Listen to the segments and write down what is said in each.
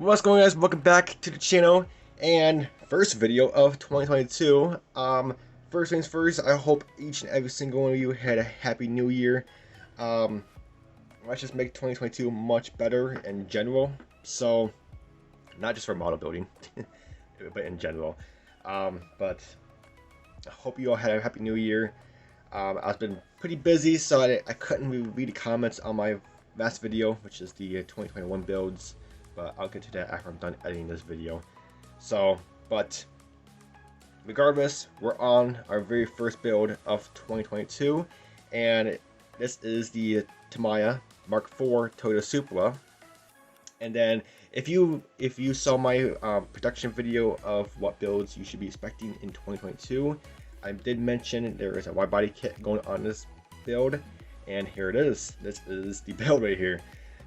What's going on, guys? Welcome back to the channel and first video of 2022. First things first, I hope each and every single one of you had a happy new year. Let's just make 2022 much better in general. So, not just for model building, but in general. But I hope you all had a happy new year. I've been pretty busy, so I couldn't read the comments on my last video, which is the 2021 builds. But I'll get to that after I'm done editing this video. So, but regardless, we're on our very first build of 2022, and this is the Tamiya Mk Toyota Supra. And then if you saw my production video of what builds you should be expecting in 2022, I did mention there is a wide body kit going on this build, and here it is. This is the build right here.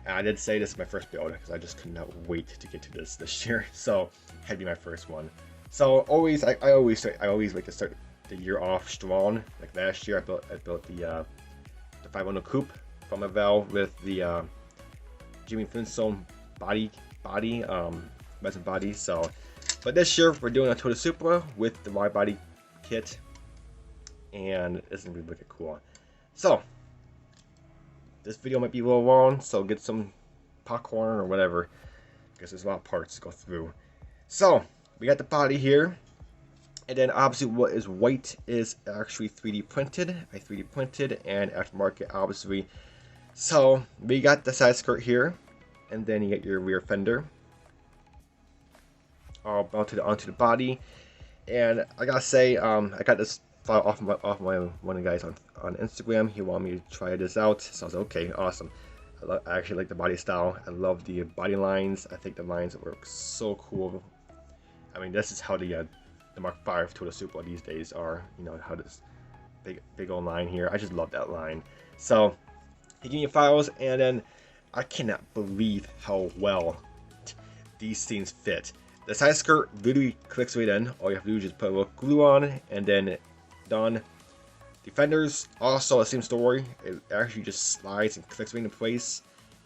I did say this is my first build because I just could not wait to get to this year, so it had to be my first one. So I always like to start the year off strong. Like last year, I built the 500 coupe from a valve with the Jimmy Flintstone body resin body. So, but this year we're doing a Toyota Supra with the wide body kit, and it's gonna be wicked cool. So. This video might be a little long, so get some popcorn or whatever, because there's a lot of parts to go through. So, we got the body here, and then obviously what is white is actually 3D printed. I 3D printed and aftermarket, obviously. So, we got the side skirt here, and then you get your rear fender all mounted onto the body. And I gotta say, I got this file off one of the guys on Instagram. He wanted me to try this out, so I was like, okay, awesome. I actually like the body style. I love the body lines. I think the lines work so cool. I mean, this is how the Mark V Toyota Supra these days are. You know, how this big old line here. I just love that line. So he gave me files, and then I cannot believe how well these things fit. The side skirt literally clicks right in. All you have to do is just put a little glue on, and then done. Defenders, also the same story. It actually just slides and clicks right into place,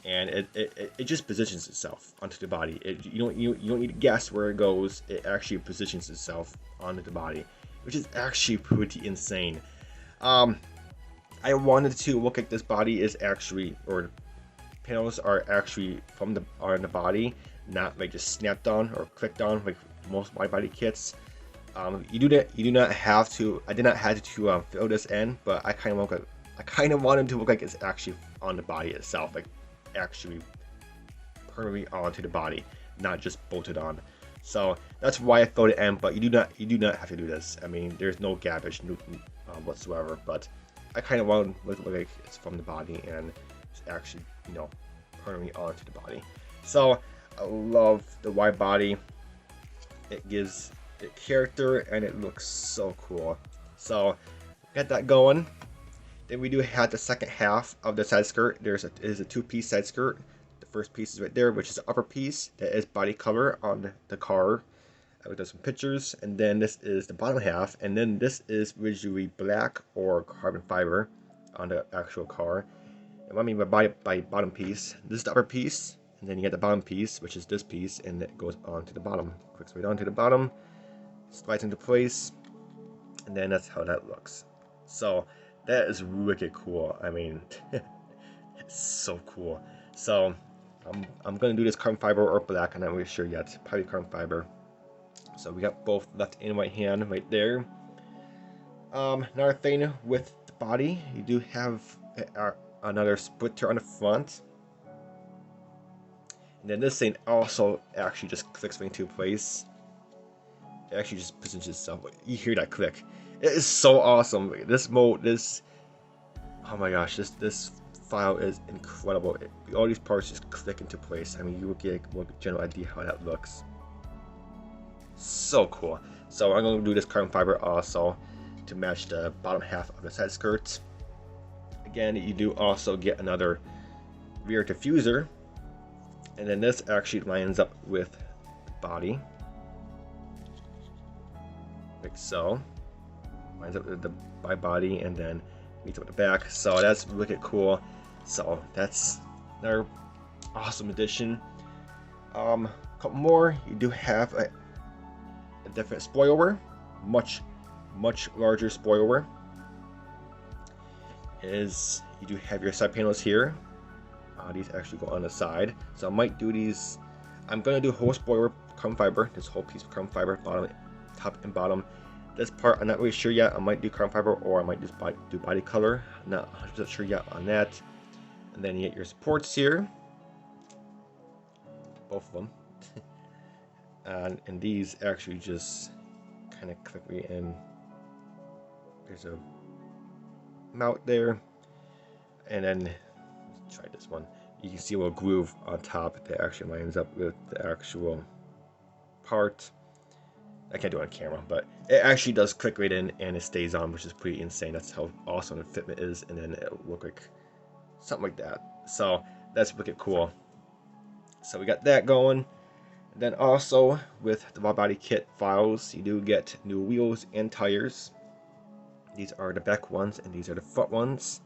and it just positions itself onto the body. You don't need to guess where it goes. It actually positions itself onto the body, which is actually pretty insane. I wanted to look like this body is actually, or panels are actually are in the body, not like just snapped on or clicked on like most wide body kits. You do not have to. I did not have to fill this in, but I kind of wanted to look like it's actually on the body itself, like actually permanently onto the body, not just bolted on. So that's why I filled it in. But you do not have to do this. I mean, there's no gabbage whatsoever. But I kind of want to look like it's from the body and it's actually, you know, permanently onto the body. So I love the wide body. It gives it character, and it looks so cool. So got that going. Then we do have the second half of the side skirt. It is a two-piece side skirt. The first piece is right there, which is the upper piece that is body color on the car. I looked at some pictures, and then this is the bottom half, and then this is visually black or carbon fiber on the actual car. And what I mean by bottom piece, this is the upper piece, and then you get the bottom piece, which is this piece, and it goes onto the bottom. Clicks right onto the bottom, slides into place, and then that's how that looks. So that is wicked cool. I mean, it's so cool. So I'm gonna do this carbon fiber or black. I'm not really sure yet. Probably carbon fiber. So we got both left and right hand right there. Another thing with the body, you do have another splitter on the front, and then this thing also actually just clicks right into place. It actually just positions itself. You hear that click. It is so awesome. Oh my gosh, this file is incredible. All these parts just click into place. I mean, you will get a general idea how that looks. So cool. So I'm going to do this carbon fiber also to match the bottom half of the side skirt. Again, you do also get another rear diffuser, and then this actually lines up with the body. Like so, lines up with the body, and then meets up with the back. So that's wicked cool. So that's another awesome addition. couple more. You do have a different spoiler, much larger spoiler. Is you do have your side panels here. These actually go on the side, so I might do these. I'm gonna do whole spoiler carbon fiber. This whole piece of carbon fiber, bottom, top, and bottom. This part I'm not really sure yet. I might do carbon fiber, or I might just do body color. I'm not 100% sure yet on that. And then you get your supports here, both of them. And these actually just kind of click right in. There's a mount there, and then let's try this one. You can see a little groove on top that actually lines up with the actual part. I can't do it on camera, but it actually does click right in and it stays on, which is pretty insane. That's how awesome the fitment is, and then it'll look like something like that. So that's wicked cool. So we got that going. And then also with the raw body kit files, you do get new wheels and tires. These are the back ones and these are the front ones.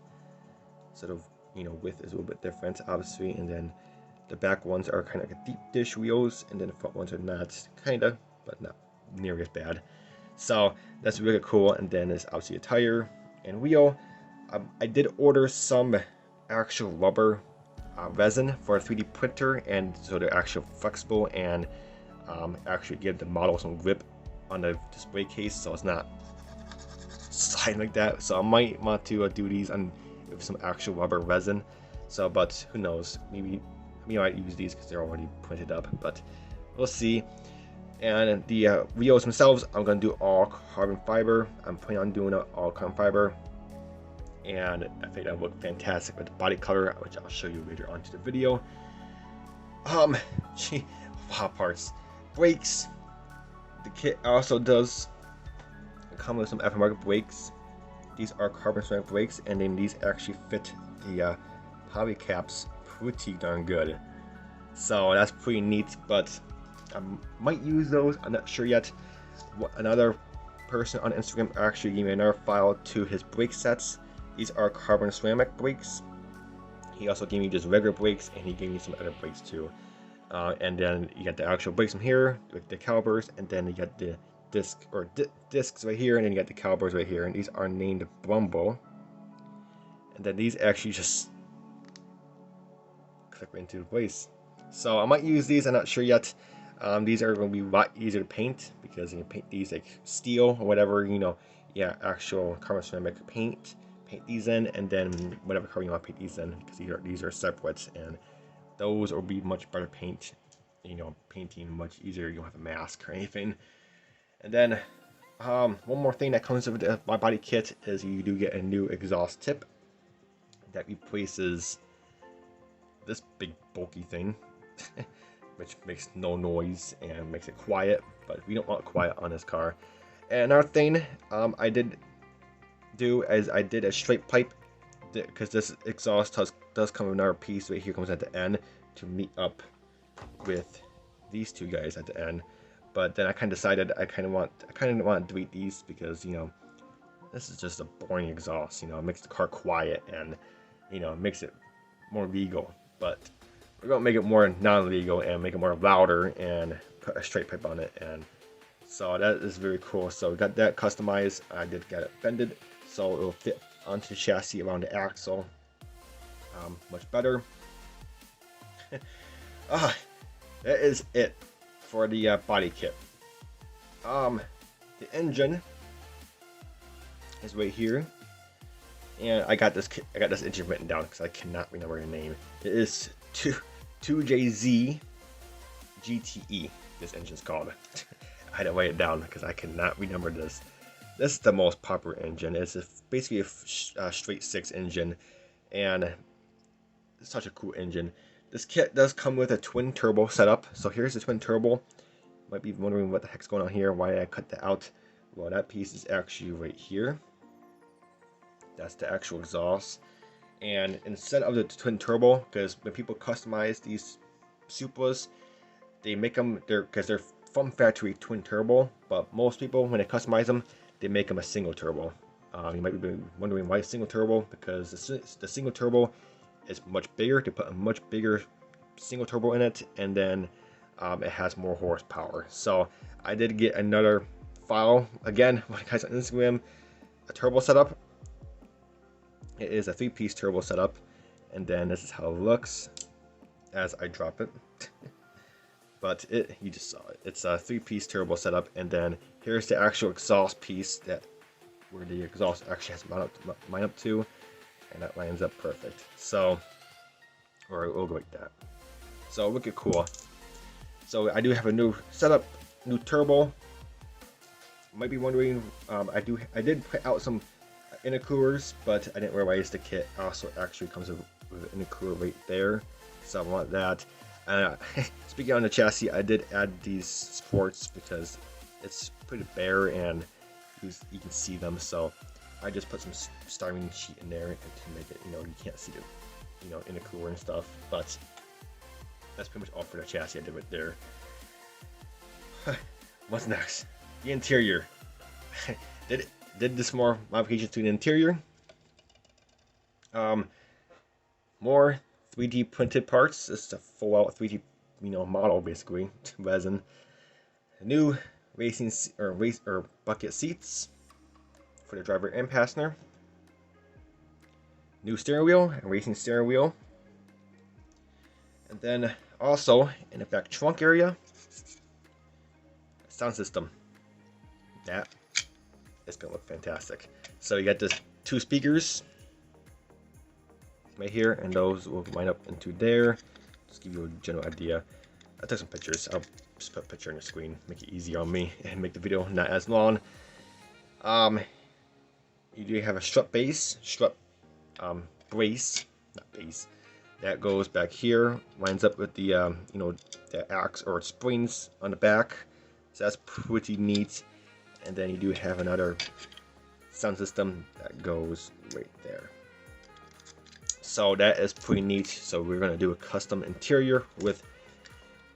Sort of, width is a little bit different, obviously. And then the back ones are kind of like a deep dish wheels, and then the front ones are not, kinda, but not nearly as bad. So that's really cool. And then there's obviously a tire and wheel. I did order some actual rubber resin for a 3D printer, and so they're actually flexible and actually give the model some grip on the display case, so it's not sliding like that. So I might want to do these with some actual rubber resin. So, but who knows? Maybe I might use these because they're already printed up, but we'll see. And the wheels themselves, I'm going to do all carbon fiber. I'm planning on doing all carbon fiber, and I think that would look fantastic with the body color, which I'll show you later on to the video. Wow, parts. Brakes. The kit also does come with some aftermarket brakes. These are carbon ceramic brakes, and then these actually fit the poly caps pretty darn good. So that's pretty neat, but I might use those. I'm not sure yet. Another person on Instagram actually gave me another file to his brake sets. These are carbon ceramic brakes. He also gave me just regular brakes, and he gave me some other brakes too. And then you got the actual brakes from here, with the calipers, and then you got the discs right here, and then you got the calipers right here, and these are named Brumbo. And then these actually just click right into place. So I might use these. I'm not sure yet. These are going to be a lot easier to paint because you can paint these like steel or whatever, actual carbon ceramic paint these in, and then whatever color you want to paint these in, because these are separate, and those will be much better paint. Painting much easier. You don't have a mask or anything. And then one more thing that comes with the body kit is you do get a new exhaust tip that replaces this big bulky thing, which makes no noise and makes it quiet, but we don't want quiet on this car. And another thing I did do is I did a straight pipe, because this exhaust does come with another piece right here, comes at the end to meet up with these two guys at the end. But then I kind of decided I kind of want to delete these, because this is just a boring exhaust. It makes the car quiet, and it makes it more legal. But we're gonna make it more non-legal and make it more louder and put a straight pipe on it, and so that is very cool. So we got that customized. I did get it bended so it will fit onto the chassis around the axle much better. That is it for the body kit. The engine is right here, and I got this engine written down because I cannot remember the name. It is 2JZ GTE. This engine's called. I had to write it down because I cannot remember this. This is the most popular engine. It's basically a straight six engine, and it's such a cool engine. This kit does come with a twin turbo setup. So here's the twin turbo. Might be wondering what the heck's going on here. Why did I cut that out? Well, that piece is actually right here. That's the actual exhaust. And instead of the twin turbo, because when people customize these Supras, they make them because they're from factory twin turbo. But most people, when they customize them, they make them a single turbo. You might be wondering why single turbo, because the single turbo is much bigger. They put a much bigger single turbo in it, and then it has more horsepower. So I did get another file again. When guys on Instagram, a turbo setup. It is a 3-piece turbo setup, and then this is how it looks as I drop it. But you just saw it. It's a 3-piece turbo setup, and then here's the actual exhaust piece where the exhaust actually has mine up to, and that lines up perfect. So, or it will go like that. So wicked cool. So I do have a new setup, new turbo. You might be wondering, I did put out some intercoolers, but I didn't realize the kit also actually comes with an intercooler right there. So I want that. Speaking on the chassis, I did add these supports because it's pretty bare and you can see them. So I just put some styrene sheet in there to make it, you can't see the, intercooler and stuff. But that's pretty much all for the chassis I did right there. What's next? The interior. Did this more modifications to the interior. More 3D printed parts. This is a full out 3D model basically. Resin. New racing or bucket seats for the driver and passenger. New steering wheel and racing steering wheel. And then also in the back trunk area, sound system. That is gonna look fantastic. So you got this 2 speakers right here, and those will line up into there. Just give you a general idea. I took some pictures. I'll just put a picture on the screen, make it easier on me, and make the video not as long. You do have a strut brace, not base, that goes back here, lines up with the the axe or springs on the back. So that's pretty neat. And then you do have another sound system that goes right there. So that is pretty neat. So we're going to do a custom interior with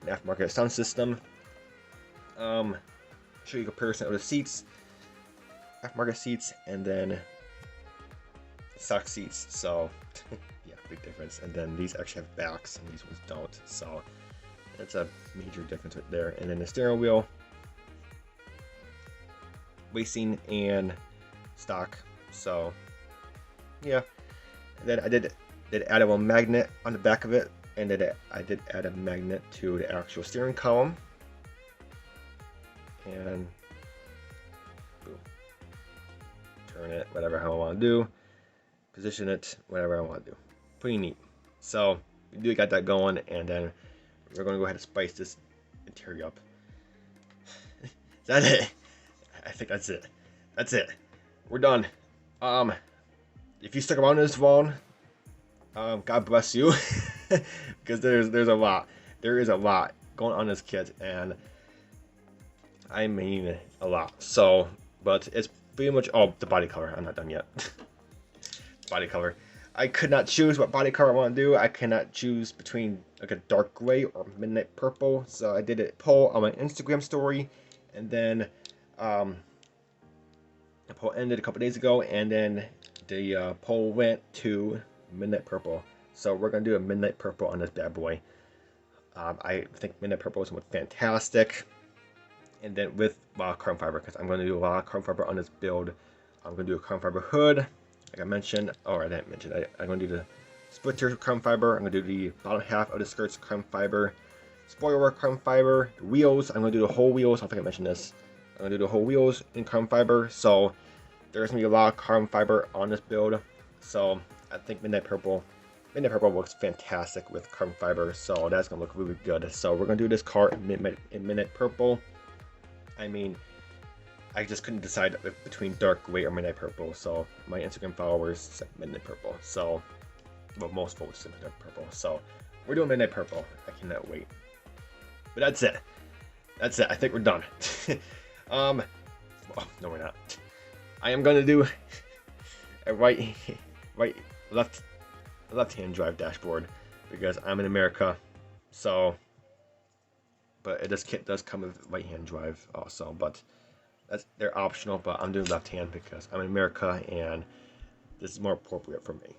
an aftermarket sound system. Show you a comparison of the seats, aftermarket seats, and then stock seats. So yeah, big difference. And then these actually have backs, and these ones don't. So that's a major difference right there. And then the steering wheel, racing and stock. So yeah. And then I did add a magnet on the back of it, and then I did add a magnet to the actual steering column. And boom. Turn it, whatever how I want to do. Position it, whatever I want to do. Pretty neat. So we do got that going, and then we're going to go ahead and spice this interior up. Is that it? I think that's it. That's it. We're done. If you stuck around this long, God bless you, because there's a lot. There is a lot going on in this kit, and I mean a lot. So, but it's pretty much the body color. I'm not done yet. Body color. I could not choose what body color I want to do. I cannot choose between like a dark gray or midnight purple. So I did a poll on my Instagram story, and then the poll ended a couple days ago, and then the poll went to midnight purple. So we're gonna do a midnight purple on this bad boy. I think midnight purple is fantastic. And then with carbon fiber, because I'm going to do a lot of carbon fiber on this build. I'm going to do a carbon fiber hood, like I mentioned. Oh, I didn't mention. I'm going to do the splitter carbon fiber. I'm going to do the bottom half of the skirts carbon fiber, spoiler carbon fiber, the wheels. I'm going to do the whole wheels. I think I mentioned this. I'm going to do the whole wheels in carbon fiber. So there's going to be a lot of carbon fiber on this build. So I think midnight purple looks fantastic with carbon fiber. So that's going to look really good. So we're going to do this car in midnight purple. I mean, I just couldn't decide between dark gray or midnight purple. So my Instagram followers said midnight purple. So, well, most folks said midnight purple. So we're doing midnight purple. I cannot wait. But that's it. That's it. I think we're done. Well, no, we're not. I am gonna do a left-hand drive dashboard because I'm in America. So. But this kit does come with right-hand drive also, but they're optional. But I'm doing left-hand because I'm in America and this is more appropriate for me.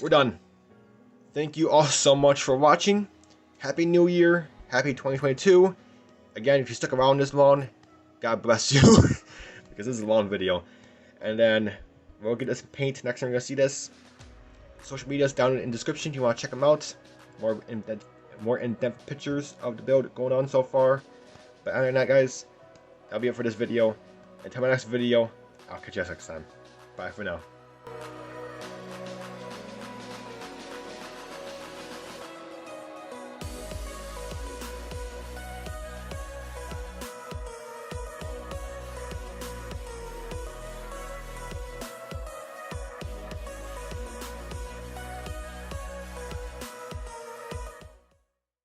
We're done. Thank you all so much for watching. Happy New Year. happy 2022. Again, if you stuck around this long, God bless you, because this is a long video. And then we'll get this paint next time you're gonna see this. Social media's down in the description if you want to check them out. More in-depth pictures of the build going on so far. But other than that, guys, that'll be it for this video. Until my next video, I'll catch you guys next time. Bye for now.